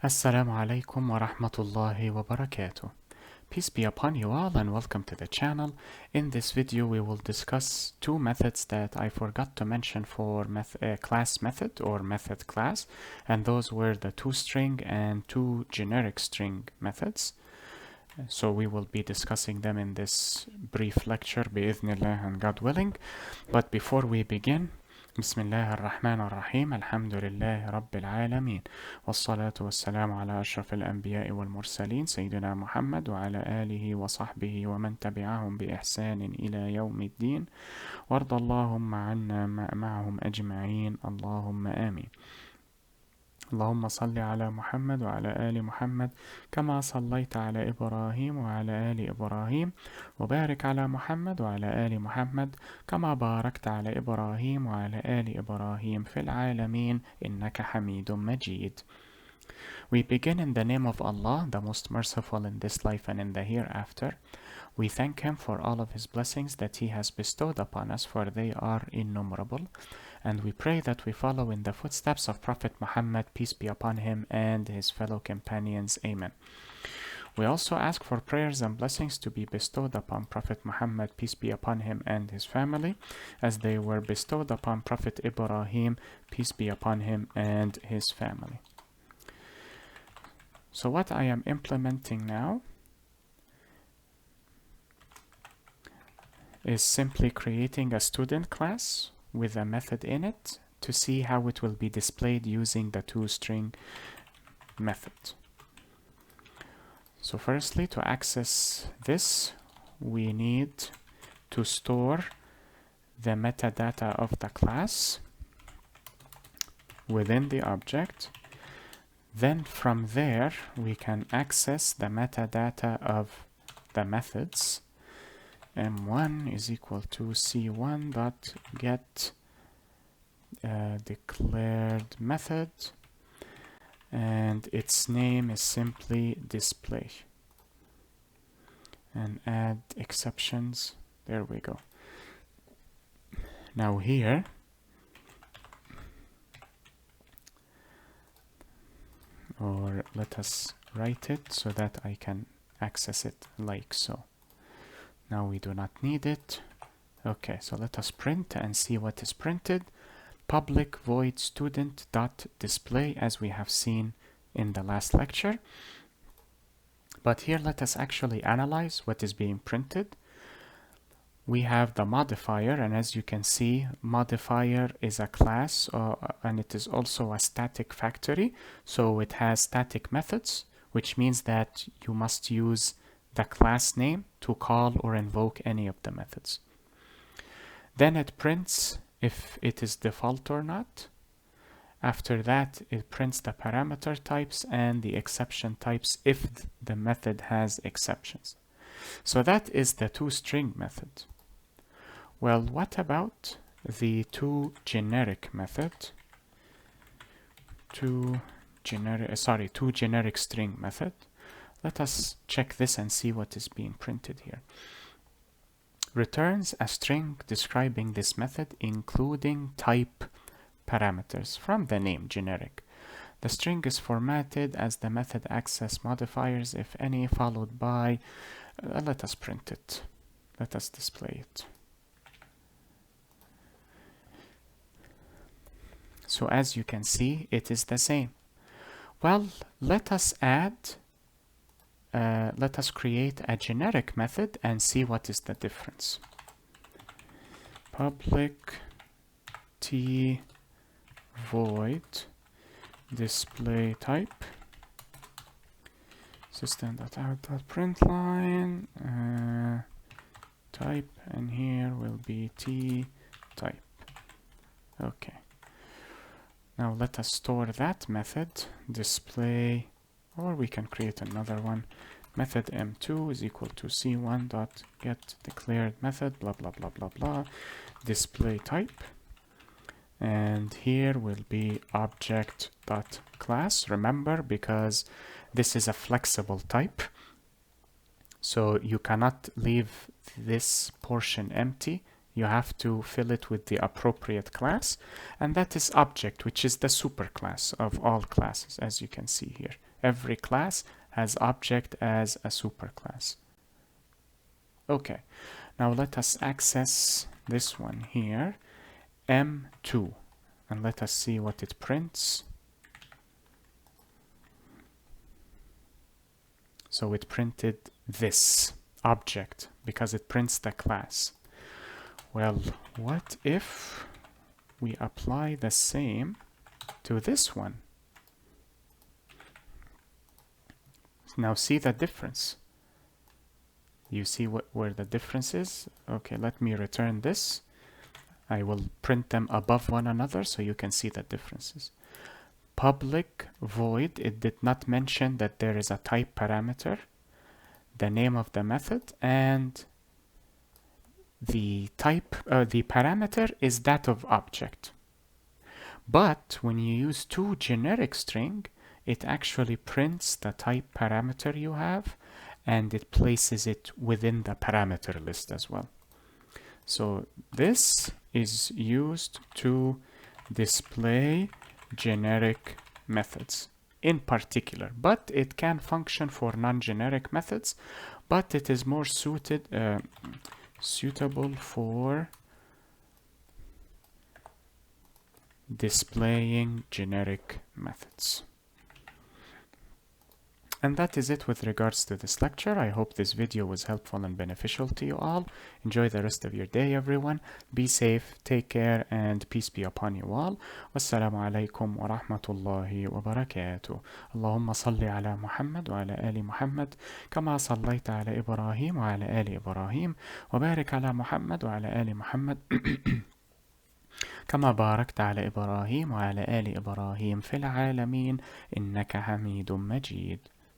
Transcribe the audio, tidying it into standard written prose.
Assalamu alaikum wa rahmatullahi wa barakatuh. Peace be upon you all and welcome to the channel. In this video we will discuss two methods that I forgot to mention for class method or method class, and those were the toString and toGenericString methods. So we will be discussing them in this brief lecture bi'idhnillah and God willing. But before we begin, بسم الله الرحمن الرحيم الحمد لله رب العالمين والصلاة والسلام على أشرف الأنبياء والمرسلين سيدنا محمد وعلى آله وصحبه ومن تبعهم بإحسان إلى يوم الدين وارض اللهم عنا معهم أجمعين اللهم آمين. اللهم صل على محمد وعلى آل محمد كما صليت على إبراهيم وعلى آل إبراهيم وبارك على محمد وعلى آل محمد كما باركت على إبراهيم وعلى آل إبراهيم في العالمين إنك حميد مجيد. We begin in the name of Allah, the most merciful in this life and in the hereafter. We thank Him for all of His blessings that He has bestowed upon us, for they are innumerable. And we pray that we follow in the footsteps of Prophet Muhammad, peace be upon him, and his fellow companions. Amen. We also ask for prayers and blessings to be bestowed upon Prophet Muhammad, peace be upon him, and his family, as they were bestowed upon Prophet Ibrahim, peace be upon him, and his family. So what I am implementing now is simply creating a student class with a method in it to see how it will be displayed using the toString method. So firstly, to access this, we need to store the metadata of the class within the object. Then from there, we can access the metadata of the methods. M1 is equal to C1.get declared method, and its name is simply display, and add exceptions. There we go. Now here or let us write it so that I can access it like so. Now we do not need it. Okay, so let us print and see what is printed. Public void student dot display, as we have seen in the last lecture. But here let us actually analyze what is being printed. We have the modifier, and as you can see, modifier is a class and it is also a static factory. So it has static methods, which means that you must use the class name to call or invoke any of the methods. Then it prints if it is default or not. After that, it prints the parameter types and the exception types if the method has exceptions. So that is the toString method. Well, what about the toGeneric method? toGenericString method. Let us check this and see what is being printed here. Returns a string describing this method, including type parameters from the name generic. The string is formatted as the method access modifiers, if any, followed by, let us print it. Let us display it. So as you can see, it is the same. Well, let us create a generic method and see what is the difference. Public t void display type system.out.println type, and here will be t type. Okay. Now let us store that method display, or we can create another one. Method m2 is equal to c1.get declared method blah blah blah blah blah display type, and here will be object.class. Remember, because this is a flexible type, so you cannot leave this portion empty. You have to fill it with the appropriate class, and that is object, which is the superclass of all classes, as you can see here. Every class has object as a superclass. Okay, now let us access this one here, M2, and let us see what it prints. So it printed this object because it prints the class. Well, what if we apply the same to this one? Now see the difference. You see where the difference is? Okay, let me return this. I will print them above one another so you can see the differences. Public void, it did not mention that there is a type parameter, the name of the method, and the type, the parameter is that of object. But when you use toGenericString, it actually prints the type parameter you have, and it places it within the parameter list as well. So this is used to display generic methods in particular, but it can function for non-generic methods, but it is more suitable for displaying generic methods. And that is it with regards to this lecture. I hope this video was helpful and beneficial to you all. Enjoy the rest of your day, everyone. Be safe, take care, and peace be upon you all. Wassalamu alaikum wa rahmatullahi wa barakatuh. Allahumma salli ala Muhammad wa ala ali Muhammad kama sallaita ala Ibrahim wa ala ali Ibrahim wa barik ala Muhammad wa ala ali Muhammad كما باركت على إبراهيم وعلى آل إبراهيم في العالمين إنك حميد مجيد.